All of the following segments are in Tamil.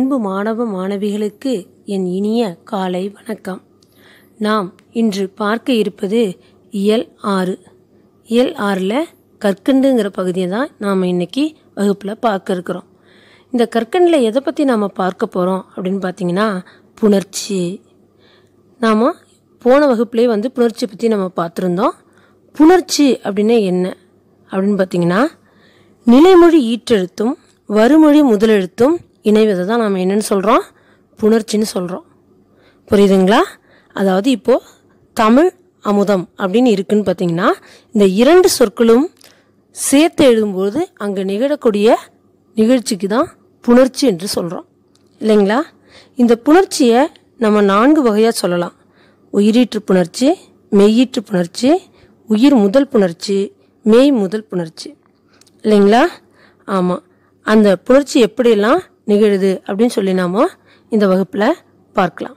அன்பு மாணவ மாணவிகளுக்கு என் இனிய காலை வணக்கம். நாம் இன்று பார்க்க இருப்பது இயல் 6. இயல் 6ல் கற்கண்டுங்கிற பகுதியை தான் நாம் இன்னைக்கு வகுப்பில் பார்க்க இருக்கிறோம். இந்த கற்கண்டில் எதை பற்றி நாம் பார்க்க போகிறோம் அப்படின்னு பார்த்தீங்கன்னா புணர்ச்சி. நாம் போன வகுப்புலேயே புணர்ச்சி பற்றி நம்ம பார்த்துருந்தோம். புணர்ச்சி அப்படின்னா என்ன அப்படின்னு பார்த்தீங்கன்னா நிலைமொழி ஈற்றெழுத்தும் வருமொழி முதலெழுத்தும் இணைவதை தான் நாம் என்னென்னு சொல்கிறோம், புணர்ச்சின்னு சொல்கிறோம். புரியுதுங்களா? அதாவது இப்போது தமிழ் அமுதம் அப்படின்னு இருக்குன்னு பார்த்தீங்கன்னா இந்த இரண்டு சொற்களும் சேர்த்து எழுதும்போது அங்கே நிகழக்கூடிய நிகழ்ச்சிக்கு தான் புணர்ச்சி என்று சொல்கிறோம், இல்லைங்களா? இந்த புணர்ச்சியை நம்ம 4 வகையாக சொல்லலாம். உயிரீற்று புணர்ச்சி, மெய்யீற்று புணர்ச்சி, உயிர் முதல் புணர்ச்சி, மெய் முதல் புணர்ச்சி, இல்லைங்களா? ஆமாம், அந்த புணர்ச்சி எப்படியெல்லாம் நிகழுது அப்படின்னு சொல்லி நாம் இந்த வகுப்பில் பார்க்கலாம்.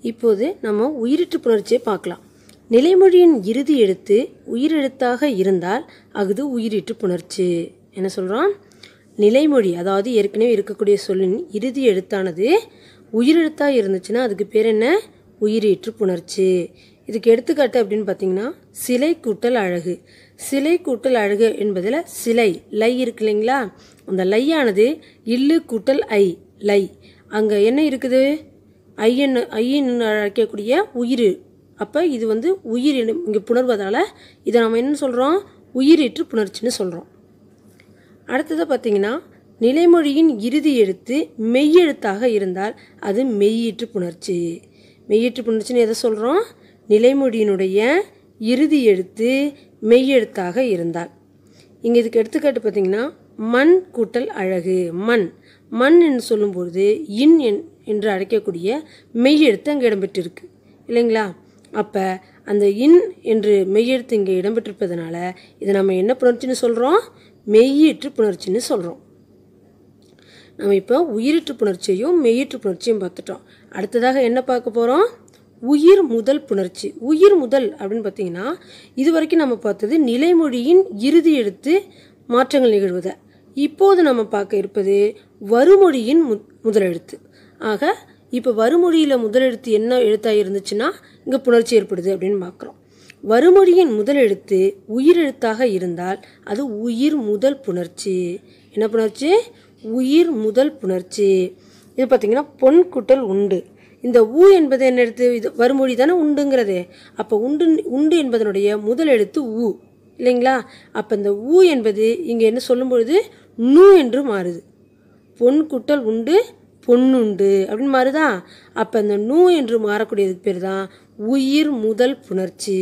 இப்போது நம்ம உயிரீற்று புணர்ச்சியை பார்க்கலாம். நிலைமொழியின் இறுதி எழுத்து உயிரெழுத்தாக இருந்தால் அது உயிரீற்று புணர்ச்சி. என்ன சொல்கிறோம்? நிலைமொழி, அதாவது ஏற்கனவே இருக்கக்கூடிய சொல்லின் இறுதி எழுத்தானது உயிரெழுத்தாக இருந்துச்சுன்னா அதுக்கு பேர் என்ன? உயிரீற்று புணர்ச்சி. இதுக்கு எடுத்துக்காட்டு அப்படின்னு பார்த்தீங்கன்னா சிலை கூட்டல் அழகு. சிலை கூட்டல் அழகு என்பதில் சிலை லை இருக்கு இல்லைங்களா? அந்த லையானது இல்லு கூட்டல் ஐ லை. அங்கே என்ன இருக்குது? ஐன்னு அழைக்கக்கூடிய உயிர். அப்போ இது உயிர் இங்கே புணர்வதால் இதை நம்ம என்ன சொல்கிறோம்? உயிரீற்று புணர்ச்சின்னு சொல்கிறோம். அடுத்ததை பார்த்தீங்கன்னா நிலைமொழியின் இறுதி எழுத்து மெய்யெழுத்தாக இருந்தால் அது மெய்யீற்று புணர்ச்சி. மெய்யீற்று புணர்ச்சின்னு எதை சொல்கிறோம்? நிலைமொழியினுடைய இறுதி எழுத்து மெய்யெழுத்தாக இருந்தால். இங்கே இதுக்கு எடுத்துக்காட்டு பார்த்தீங்கன்னா மண் கூட்டல் அழகு. மண் என்று சொல்லும்பொழுது இன் என்று அழைக்கக்கூடிய மெய்யெழுத்து அங்கே இடம்பெற்றிருக்கு, இல்லைங்களா? அப்போ அந்த இன் என்று மெய்யெழுத்து இங்கே இடம்பெற்றிருப்பதனால இதை நம்ம என்ன புணர்ச்சின்னு சொல்கிறோம்? மெய்யீற்று புணர்ச்சின்னு சொல்கிறோம். நம்ம இப்போ உயிரீற்று புணர்ச்சியையும் மெய்யீற்று புணர்ச்சியும் பார்த்துட்டோம். அடுத்ததாக என்ன பார்க்க போகிறோம்? உயிர் முதல் புணர்ச்சி. உயிர் முதல் அப்படின்னு பார்த்தீங்கன்னா இது வரைக்கும் நம்ம பார்த்தது நிலைமொழியின் இறுதி எழுத்து மாற்றங்கள் நிகழ்வதை. இப்போது நம்ம பார்க்க இருப்பது வருமொழியின் முதலெழுத்து. ஆக இப்போ வருமொழியில் முதலெழுத்து என்ன எழுத்தாக இருந்துச்சுன்னா இங்கே புணர்ச்சி ஏற்படுது அப்படின்னு பார்க்குறோம். வருமொழியின் முதலெழுத்து உயிரெழுத்தாக இருந்தால் அது உயிர் முதல் புணர்ச்சி. என்ன புணர்ச்சி? உயிர் முதல் புணர்ச்சி. இது பார்த்தீங்கன்னா பொன் கூட்டல் உண்டு. இந்த ஊ என்பது என்ன எழுத்து? இது வருமொழி தானே உண்டுங்கிறது. அப்போ உண்டு என்பதனுடைய முதல் எழுத்து ஊ, இல்லைங்களா? அப்போ இந்த ஊ என்பது இங்கே என்ன சொல்லும் பொழுது நூ என்று மாறுது. பொன் கூட்டல் உண்டு பொன்னுண்டு அப்படின்னு மாறுதா? அப்போ இந்த நூ என்று மாறக்கூடியதுக்கு பேர் தான் உயிர் முதல் புணர்ச்சி.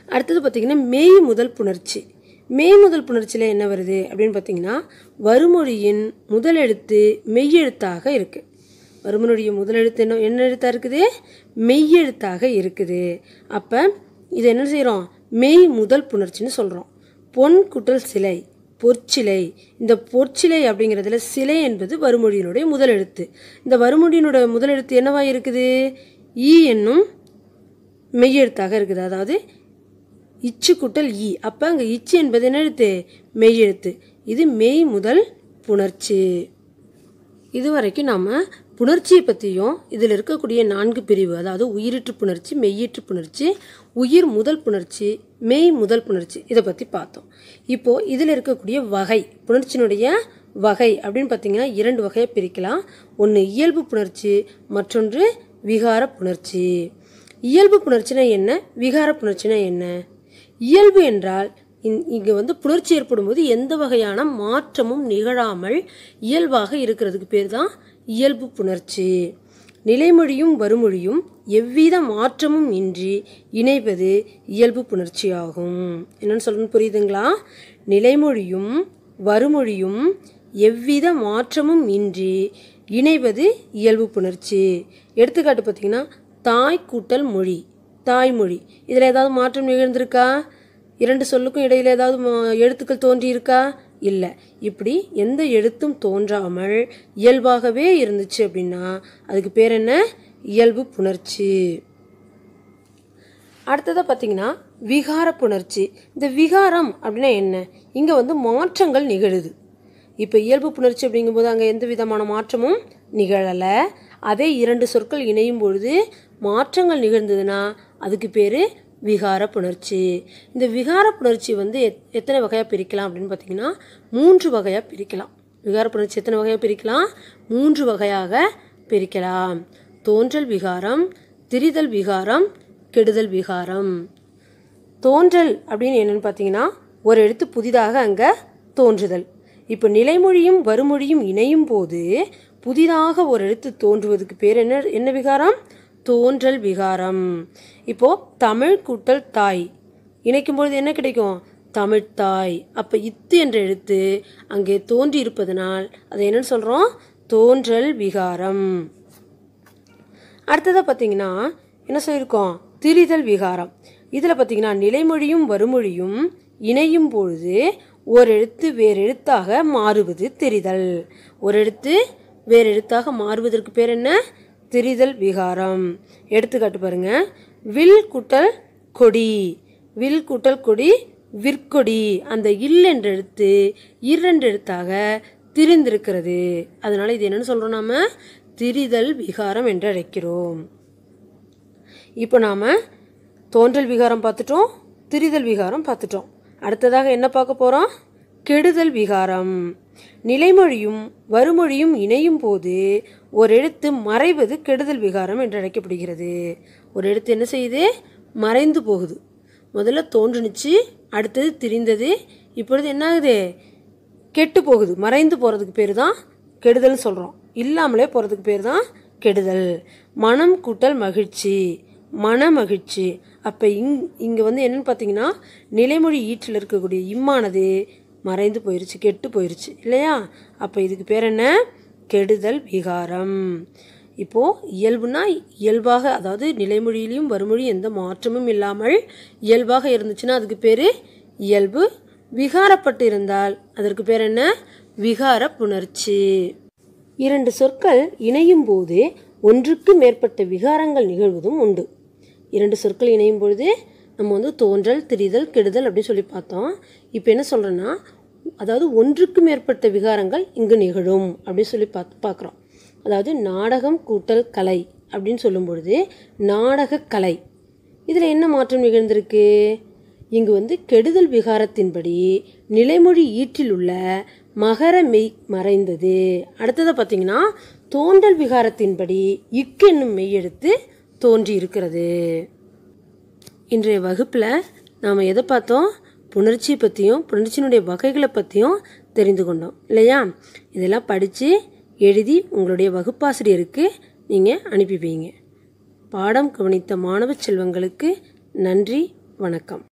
அடுத்தது பார்த்தீங்கன்னா மெய் முதல் புணர்ச்சி. மெய் முதல் புணர்ச்சியில் என்ன வருது அப்படின்னு பார்த்தீங்கன்னா வருமொழியின் முதல் எழுத்து மெய்யெழுத்தாக இருக்குது. வருமொழிய முதல் எழுத்து என்ன எழுத்தாக இருக்குது? மெய்யெழுத்தாக இருக்குது. அப்போ இது என்ன செய்கிறோம்? மெய் முதல் புணர்ச்சின்னு சொல்கிறோம். பொன் கூட்டல் சிலை, பொற்சிலை. இந்த பொற்சிலை அப்படிங்கிறதுல சிலை என்பது வருமொழியினுடைய முதல் எழுத்து. இந்த வருமொழியினுடைய முதல் எழுத்து என்னவாக இருக்குது? ஈ என்னும் மெய்யெழுத்தாக இருக்குது. அதாவது இச்சு கூட்டல் ஈ. அப்போ அங்கே இச்சு என்பது என்ன எழுத்து? மெய்யெழுத்து. இது மெய் முதல் புணர்ச்சி. இதுவரைக்கும் நாம் புணர்ச்சியை பற்றியும் இதில் இருக்கக்கூடிய 4 பிரிவு, அதாவது உயிரீற்று புணர்ச்சி, மெய்யீற்று புணர்ச்சி, உயிர் முதல் புணர்ச்சி, மெய் முதல் புணர்ச்சி, இதை பற்றி பார்த்தோம். இப்போது இதில் இருக்கக்கூடிய வகை, புணர்ச்சியினுடைய வகை அப்படின்னு பார்த்தீங்கன்னா 2 வகையாக பிரிக்கலாம். ஒன்று இயல்பு புணர்ச்சி, மற்றொன்று விகார புணர்ச்சி. இயல்பு புணர்ச்சினா என்ன? விகார புணர்ச்சினா என்ன? இயல்பு என்றால் இங்கே புணர்ச்சி ஏற்படும் போது எந்த வகையான மாற்றமும் நிகழாமல் இயல்பாக இருக்கிறதுக்கு பேர் தான் இயல்பு புணர்ச்சி. நிலைமொழியும் வருமொழியும் எவ்வித மாற்றமும் இன்றி இணைவது இயல்பு புணர்ச்சி ஆகும். என்னன்னு சொல்லணும், புரியுதுங்களா? நிலைமொழியும் வருமொழியும் எவ்வித மாற்றமும் இன்றி இணைவது இயல்பு புணர்ச்சி. எடுத்துக்காட்டு பார்த்தீங்கன்னா தாய் கூட்டல் மொழி, தாய்மொழி. இதில் ஏதாவது மாற்றம் நிகழ்ந்திருக்கா? 2 சொல்லுக்கும் இடையில் ஏதாவது எழுத்துக்கள் தோன்றி இருக்கா? இல்லை. இப்படி எந்த எழுத்தும் தோன்றாமல் இயல்பாகவே இருந்துச்சு அப்படின்னா அதுக்கு பேர் என்ன? இயல்பு புணர்ச்சி. அடுத்ததாக பார்த்தீங்கன்னா விகார புணர்ச்சி. இந்த விகாரம் அப்படின்னா என்ன? இங்கே மாற்றங்கள் நிகழுது. இப்போ இயல்பு புணர்ச்சி அப்படிங்கும்போது அங்கே எந்த விதமான மாற்றமும் நிகழலை. அதே இரண்டு சொற்கள் இணையும் பொழுது மாற்றங்கள் நிகழ்ந்ததுன்னா அதுக்கு பேர் விகார புணர்ச்சி. இந்த விகார புணர்ச்சி வந்து எத்தனை வகையாக பிரிக்கலாம் அப்படின்னு பார்த்தீங்கன்னா 3 வகையாக பிரிக்கலாம். விகார புணர்ச்சி எத்தனை வகையாக பிரிக்கலாம்? 3 வகையாக பிரிக்கலாம். தோன்றல் விகாரம், திரிதல் விகாரம், கெடுதல் விகாரம். தோன்றல் அப்படின்னு என்னன்னு பார்த்தீங்கன்னா ஒரு எழுத்து புதிதாக அங்கே தோன்றுதல். இப்போ நிலைமொழியும் வருமொழியும் இணையும் போது புதிதாக ஒரு எழுத்து தோன்றுவதுக்கு பேர் என்ன விகாரம்? தோன்றல் விகாரம். இப்போ தமிழ் கூட்டல் தாய் இணைக்கும் பொழுது என்ன கிடைக்கும்? தமிழ்த்தாய். அப்போ இத்து என்ற எழுத்து அங்கே தோன்றி இருப்பதனால் அதை என்னன்னு சொல்கிறோம்? தோன்றல் விகாரம். அடுத்ததாக பார்த்தீங்கன்னா என்ன சொல்லியிருக்கோம்? திரிதல் விகாரம். இதில் பார்த்தீங்கன்னா நிலைமொழியும் வருமொழியும் இணையும் பொழுது ஒரு எழுத்து வேறு எழுத்தாக மாறுவது திரிதல். ஒரு எழுத்து வேறு எழுத்தாக மாறுவதற்கு பேர் என்ன? திரிதல் விகாரம். எடுத்துக்காட்டு பாருங்க. வில் கூட்டல் கொடி, வில் கூட்டல் கொடி விற்கொடி. அந்த இல் என்ற எழுத்து 2 எழுத்தாக திரிந்திருக்கிறது. அதனால இது என்னன்னு சொல்றோம்? நாம திரிதல் விகாரம் என்று அழைக்கிறோம். இப்போ நாம தோன்றல் விகாரம் பார்த்துட்டோம், திரிதல் விகாரம் பார்த்துட்டோம். அடுத்ததாக என்ன பார்க்க போறோம்? கெடுதல் விகாரம். நிலைமொழியும் வருமொழியும் இணையும் போது ஒரு எழுத்து மறைவது கெடுதல் விகாரம் என்று அழைக்கப்படுகிறது. ஒரு எழுத்து என்ன செய்யுது? மறைந்து போகுது. முதல்ல தோன்றுனுச்சு, அடுத்தது திரிந்தது, இப்பொழுது என்ன ஆகுது? கெட்டு போகுது. மறைந்து போகிறதுக்கு பேர் தான் கெடுதல்னு சொல்கிறோம். இல்லாமலே போகிறதுக்கு பேர் தான் கெடுதல். மனம் கூட்டல் மகிழ்ச்சி, மன மகிழ்ச்சி. அப்போ இங்கே வந்து என்னன்னு பார்த்தீங்கன்னா நிலைமொழி ஈற்றில் இருக்கக்கூடிய இம்மானது மறைந்து போயிருச்சு, கெட்டு போயிருச்சு இல்லையா? அப்போ இதுக்கு பேர் என்ன? கெடுதல் விகாரம். இப்போது இயல்புனா இயல்பாக, அதாவது நிலைமொழியிலையும் வருமொழியும் எந்த மாற்றமும் இல்லாமல் இயல்பாக இருந்துச்சுன்னா அதுக்கு பேர் இயல்பு. விகாரப்பட்டு இருந்தால் அதற்கு பேர் என்ன? விகார புணர்ச்சி. 2 சொற்கள் இணையும் போது ஒன்றுக்கு மேற்பட்ட விகாரங்கள் நிகழ்வதும் உண்டு. 2 சொற்கள் இணையும் பொழுது நம்ம வந்து தோன்றல், திரிதல், கெடுதல் அப்படின்னு சொல்லி பார்த்தோம். இப்போ என்ன சொல்கிறேன்னா, அதாவது ஒன்றுக்கு மேற்பட்ட விகாரங்கள் இங்கு நிகழும் அப்படின்னு சொல்லி பார்க்குறோம். அதாவது நாடகம் கூட்டல் கலை அப்படின்னு சொல்லும் பொழுது நாடக கலை, இதில் என்ன மாற்றம் நிகழ்ந்திருக்கு? இங்கு வந்து கெடுதல் விகாரத்தின்படி நிலைமொழி ஈற்றில் உள்ள மகர மெய் மறைந்தது. அடுத்ததை பார்த்தீங்கன்னா தோன்றல் விகாரத்தின்படி இக்கு என்னும் மெய் எடுத்து தோன்றி இருக்கிறது. இன்றைய வகுப்பில் நாம் எதை பார்த்தோம்? புணர்ச்சி பற்றியும் புணர்ச்சியினுடைய வகைகளை பற்றியும் தெரிந்து கொண்டோம் இல்லையா? இதெல்லாம் படித்து எழுதி உங்களுடைய வகுப்பாசிரியருக்கு நீங்கள் அனுப்பி வைங்க. பாடம் கவனித்த மாணவ செல்வங்களுக்கு நன்றி, வணக்கம்.